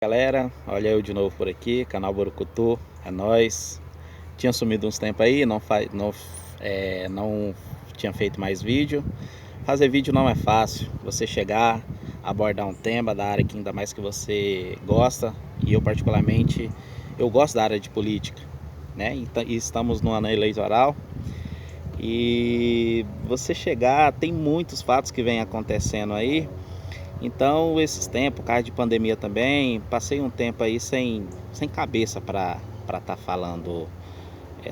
Galera, olha eu de novo por aqui, canal Borucutu, é nóis. Tinha sumido uns tempos aí, não tinha feito mais vídeo. Fazer vídeo não é fácil, você chegar, abordar um tema da área que ainda mais que você gosta. E eu particularmente, eu gosto da área de política, né? E estamos no ano eleitoral. E você chegar, tem muitos fatos que vêm acontecendo aí. Então, esses tempos, por causa de pandemia também, passei um tempo aí sem cabeça para estar falando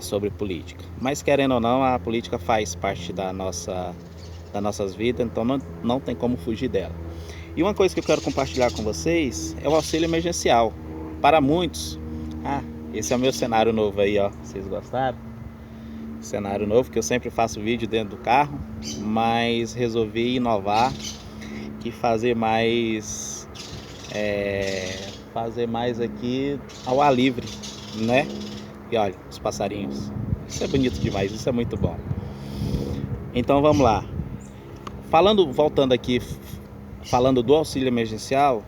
sobre política. Mas querendo ou não, a política faz parte das nossas vidas, então não tem como fugir dela. E uma coisa que eu quero compartilhar com vocês é o auxílio emergencial. Para muitos, esse é o meu cenário novo aí, ó. Vocês gostaram? Cenário novo que eu sempre faço vídeo dentro do carro, mas resolvi inovar e fazer mais aqui ao ar livre, né? E olha, os passarinhos, isso é bonito demais, isso é muito bom. Então vamos lá, voltando aqui, falando do auxílio emergencial.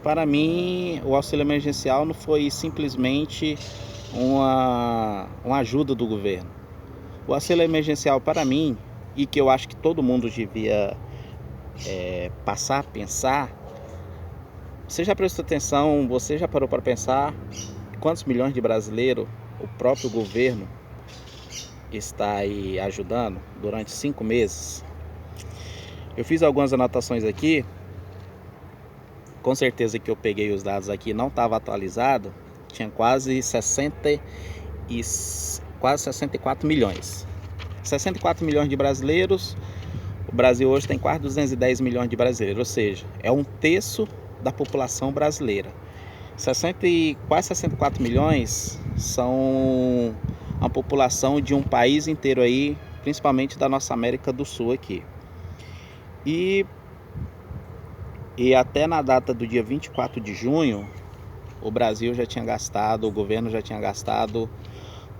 Para mim, o auxílio emergencial não foi simplesmente uma ajuda do governo. O auxílio emergencial, para mim, e que eu acho que todo mundo devia passar a pensar. Você já prestou atenção, você já parou para pensar quantos milhões de brasileiros o próprio governo está aí ajudando durante 5 meses? Eu fiz algumas anotações aqui, com certeza que eu peguei os dados aqui, não estava atualizado, tinha quase 64 milhões. 64 milhões de brasileiros, o Brasil hoje tem quase 210 milhões de brasileiros, ou seja, é um terço da população brasileira. Quase 64 milhões são a população de um país inteiro aí, principalmente da nossa América do Sul aqui. E até na data do dia 24 de junho, o Brasil já tinha gastado, o governo já tinha gastado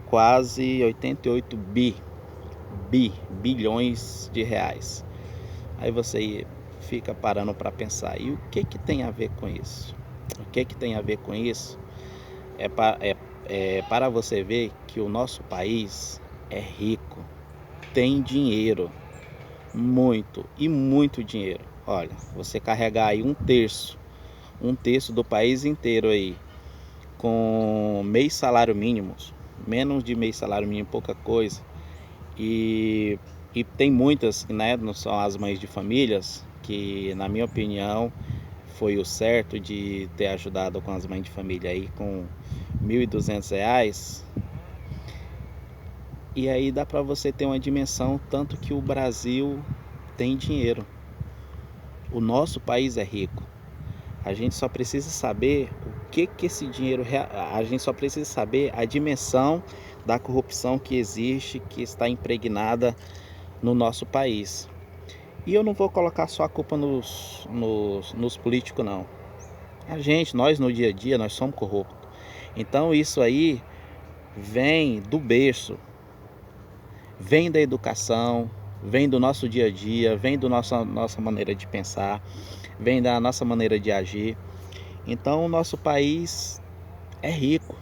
quase 88 bilhões de reais. Aí você fica parando para pensar, e o que tem a ver com isso? O que tem a ver com isso? Para você ver que o nosso país é rico, tem dinheiro, muito e muito dinheiro. Olha, você carregar aí um terço do país inteiro aí com meio salário mínimo, menos de meio salário mínimo, pouca coisa. E tem muitas, né, não são as mães de famílias, que na minha opinião foi o certo de ter ajudado com as mães de família aí com R$ 1.200. E aí dá para você ter uma dimensão tanto que o Brasil tem dinheiro. O nosso país é rico. A gente só precisa saber o que esse dinheiro, a gente só precisa saber a dimensão da corrupção que existe, que está impregnada no nosso país. E eu não vou colocar só a culpa nos políticos, não. Nós no dia a dia, nós somos corruptos. Então isso aí vem do berço, vem da educação, vem do nosso dia a dia, vem da nossa maneira de pensar, vem da nossa maneira de agir. Então o nosso país é rico.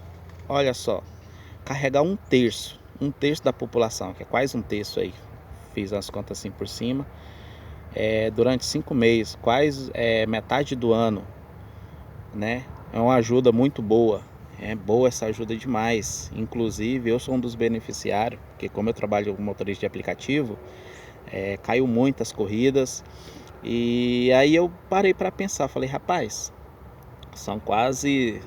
Olha só, carregar um terço da população, que é quase um terço aí, fiz as contas assim por cima, durante 5 meses, quase metade do ano, né? É uma ajuda muito boa. É boa essa ajuda demais. Inclusive eu sou um dos beneficiários, porque como eu trabalho como motorista de aplicativo, caiu muitas corridas. E aí eu parei para pensar, falei, rapaz, são quase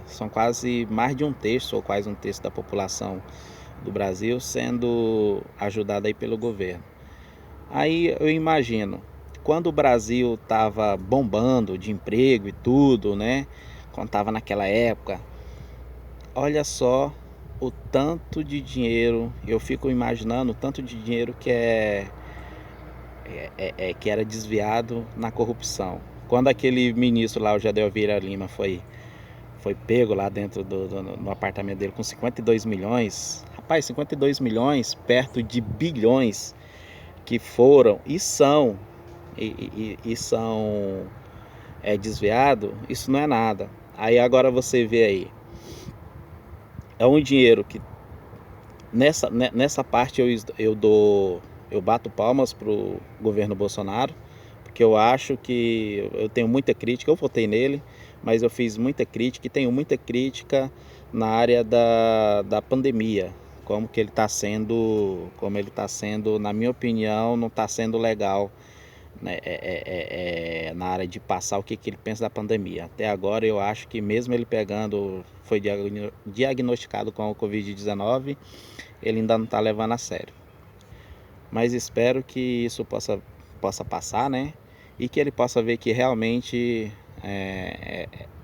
mais de um terço, ou quase um terço da população do Brasil sendo ajudada aí pelo governo. Aí eu imagino, quando o Brasil estava bombando de emprego e tudo, né? Quando estava naquela época, olha só o tanto de dinheiro, eu fico imaginando o tanto de dinheiro que que era desviado na corrupção. Quando aquele ministro lá, o Jardel Vieira Lima, foi pego lá dentro no apartamento dele com 52 milhões. Rapaz, 52 milhões perto de bilhões que foram e são desviados, isso não é nada. Aí agora você vê aí, é um dinheiro que nessa parte eu bato palmas pro governo Bolsonaro, porque eu acho que eu tenho muita crítica, eu votei nele, mas eu fiz muita crítica e tenho muita crítica na área da pandemia, como ele está sendo, na minha opinião, não está sendo legal, né, na área de passar o que ele pensa da pandemia. Até agora eu acho que mesmo ele foi diagnosticado com o Covid-19, ele ainda não está levando a sério. Mas espero que isso possa passar, né? E que ele possa ver que realmente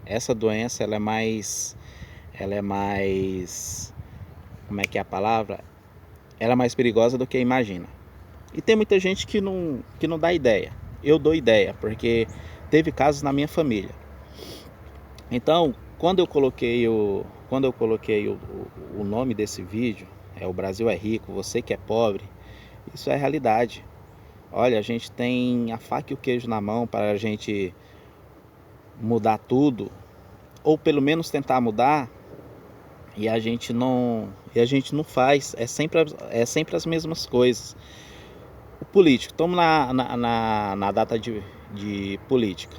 essa doença ela é mais, como é que é a palavra? Ela é mais perigosa do que imagina. E tem muita gente que não dá ideia. Eu dou ideia, porque teve casos na minha família. Então, quando eu coloquei o nome desse vídeo, O Brasil é Rico, Você que é Pobre, isso é realidade. Olha, a gente tem a faca e o queijo na mão para a gente mudar tudo, ou pelo menos tentar mudar, e a gente não faz, é sempre as mesmas coisas. O político, estamos na data de política.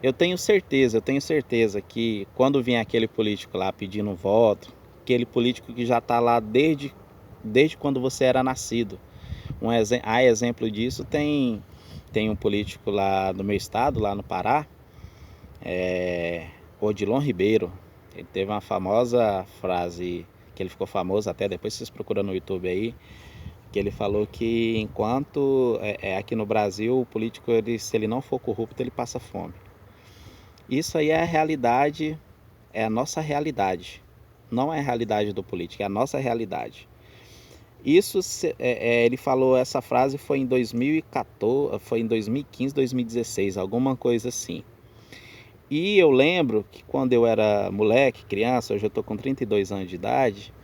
Eu tenho certeza que quando vier aquele político lá pedindo voto, aquele político que já está lá desde quando você era nascido. A exemplo disso tem um político lá no meu estado, lá no Pará, Odilon Ribeiro. Ele teve uma famosa frase, que ele ficou famoso até, depois vocês procuram no YouTube aí, que ele falou que enquanto aqui no Brasil o político, se ele não for corrupto, ele passa fome. Isso aí é a realidade, é a nossa realidade. Não é a realidade do político, é a nossa realidade. Isso, ele falou essa frase foi em 2014, foi em 2015, 2016, alguma coisa assim. E eu lembro que quando eu era moleque, criança, hoje eu tô com 32 anos de idade,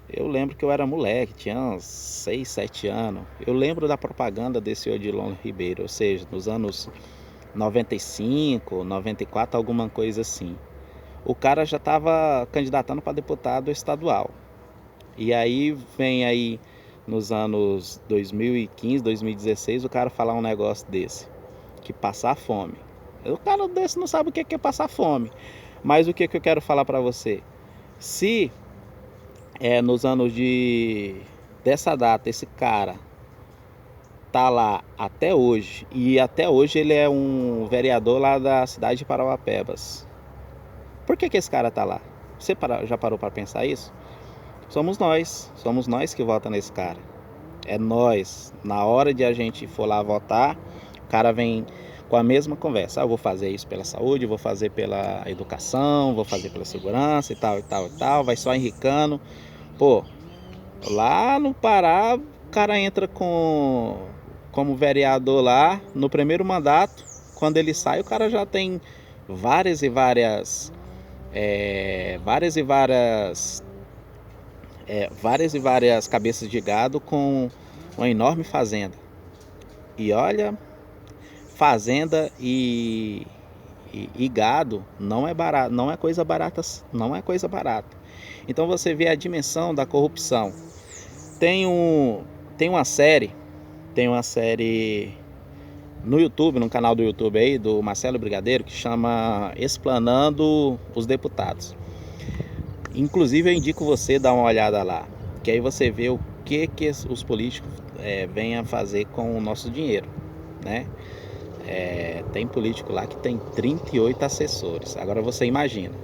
eu lembro que eu era moleque, tinha uns 6, 7 anos. Eu lembro da propaganda desse Odilon Ribeiro, ou seja, nos anos 95, 94, alguma coisa assim. O cara já estava candidatando para deputado estadual. E aí vem aí nos anos 2015, 2016, o cara falar um negócio desse, que passar fome. O cara desse não sabe o que é passar fome. Mas o que eu quero falar para você? Se nos anos dessa data, esse cara tá lá até hoje, e até hoje ele é um vereador lá da cidade de Parauapebas, por que esse cara tá lá? Você já parou para pensar isso? Somos nós que votamos nesse cara. É nós. Na hora de a gente for lá votar, o cara vem com a mesma conversa. Eu vou fazer isso pela saúde, vou fazer pela educação, vou fazer pela segurança e tal, e tal, e tal. Vai só enricando. Pô, lá no Pará, o cara entra como vereador lá, no primeiro mandato. Quando ele sai, o cara já tem várias e várias cabeças de gado com uma enorme fazenda. E olha, fazenda e gado não é barato, não é coisa barata, não é coisa barata. Então você vê a dimensão da corrupção. Tem uma série no YouTube, no canal do YouTube aí do Marcelo Brigadeiro, que chama Explanando os Deputados. Inclusive eu indico você dar uma olhada lá, que aí você vê o que os políticos vêm a fazer com o nosso dinheiro, né? Tem político lá que tem 38 assessores. Agora você imagina,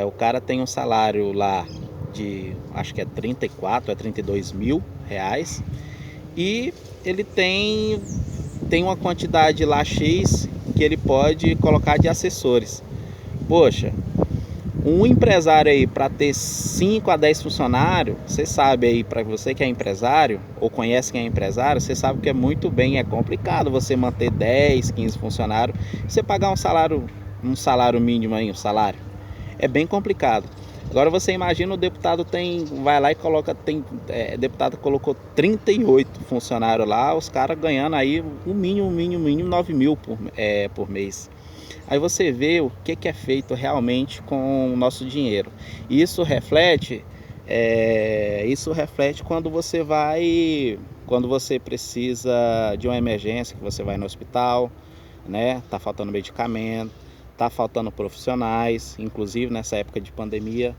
o cara tem um salário lá de, acho que é 34, 32 mil reais, e ele tem uma quantidade lá X que ele pode colocar de assessores. Poxa, um empresário aí para ter 5 a 10 funcionários, você sabe aí, para você que é empresário ou conhece quem é empresário, você sabe que é complicado você manter 10, 15 funcionários, você pagar um salário mínimo aí, é bem complicado. Agora você imagina, o deputado vai lá e coloca, deputado colocou 38 funcionários lá, os caras ganhando aí o mínimo 9 mil por mês. Aí você vê o que é feito realmente com o nosso dinheiro. E isso reflete quando você precisa de uma emergência, que você vai no hospital, né? Tá faltando medicamento, tá faltando profissionais, inclusive nessa época de pandemia.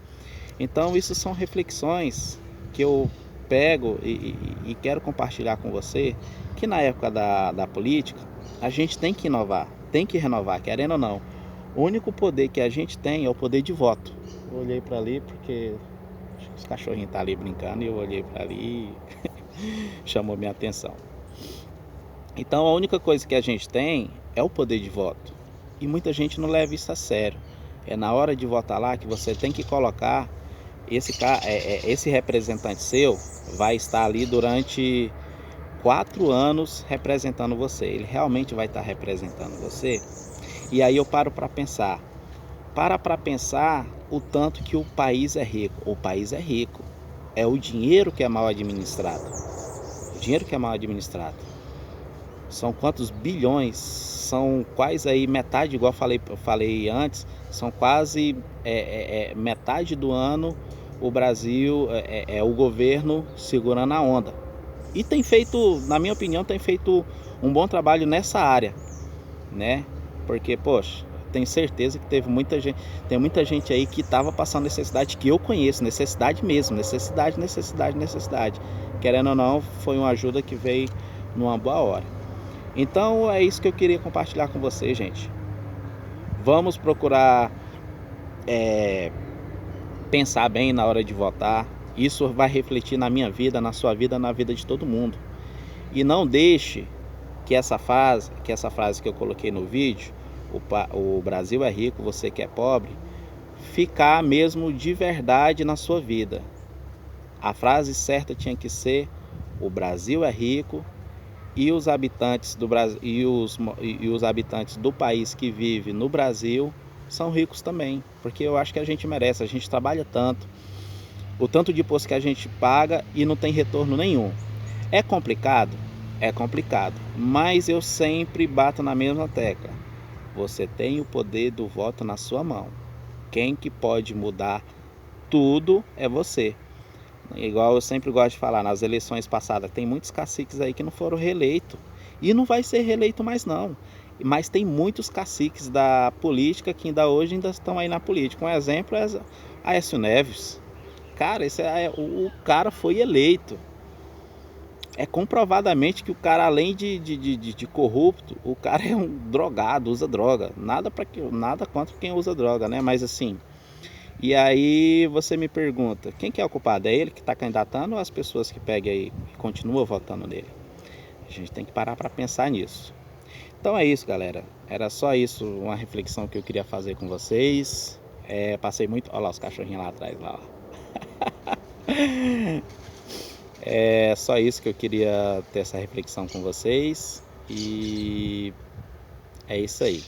Então isso são reflexões que eu pego e quero compartilhar com você, que na época da política a gente tem que inovar, tem que renovar, querendo ou não. O único poder que a gente tem é o poder de voto. Eu olhei para ali porque os cachorrinhos estão ali brincando e eu olhei para ali e chamou minha atenção. Então a única coisa que a gente tem é o poder de voto. E muita gente não leva isso a sério. É na hora de votar lá que você tem que colocar esse representante seu vai estar ali durante 4 anos representando você. Ele realmente vai estar representando você. E aí eu paro para pensar. Para pensar o tanto que o país é rico. O país é rico. É o dinheiro que é mal administrado. O dinheiro que é mal administrado. São quantos bilhões? São quase aí metade, igual eu falei antes, são quase metade do ano o Brasil, o governo segurando a onda. E tem feito, na minha opinião, tem feito um bom trabalho nessa área, né? Porque, poxa, tenho certeza que tem muita gente aí que estava passando necessidade, que eu conheço, necessidade mesmo, necessidade. Querendo ou não, foi uma ajuda que veio numa boa hora. Então é isso que eu queria compartilhar com você, gente. Vamos procurar pensar bem na hora de votar. Isso vai refletir na minha vida, na sua vida, na vida de todo mundo. E não deixe que essa frase que eu coloquei no vídeo, o Brasil é rico, você que é pobre, ficar mesmo de verdade na sua vida. A frase certa tinha que ser: o Brasil é rico e os habitantes do Brasil e os habitantes do país que vivem no Brasil são ricos também, porque eu acho que a gente merece. A gente trabalha tanto, o tanto de imposto que a gente paga e não tem retorno nenhum. É complicado? É complicado, mas eu sempre bato na mesma tecla. Você tem o poder do voto na sua mão. Quem que pode mudar tudo é você. Igual eu sempre gosto de falar, nas eleições passadas, tem muitos caciques aí que não foram reeleitos. E não vai ser reeleito mais não. Mas tem muitos caciques da política que ainda estão aí na política. Um exemplo é Aécio Neves. Cara, o cara foi eleito. É comprovadamente que o cara, além de corrupto, o cara é um drogado, usa droga. Nada contra quem usa droga, né? Mas assim... E aí você me pergunta, quem que é o culpado? É ele que está candidatando ou as pessoas que pegam aí e continuam votando nele? A gente tem que parar para pensar nisso. Então é isso, galera. Era só isso, uma reflexão que eu queria fazer com vocês. Passei muito... Olha lá os cachorrinhos lá atrás. Lá. É só isso que eu queria ter essa reflexão com vocês. E é isso aí.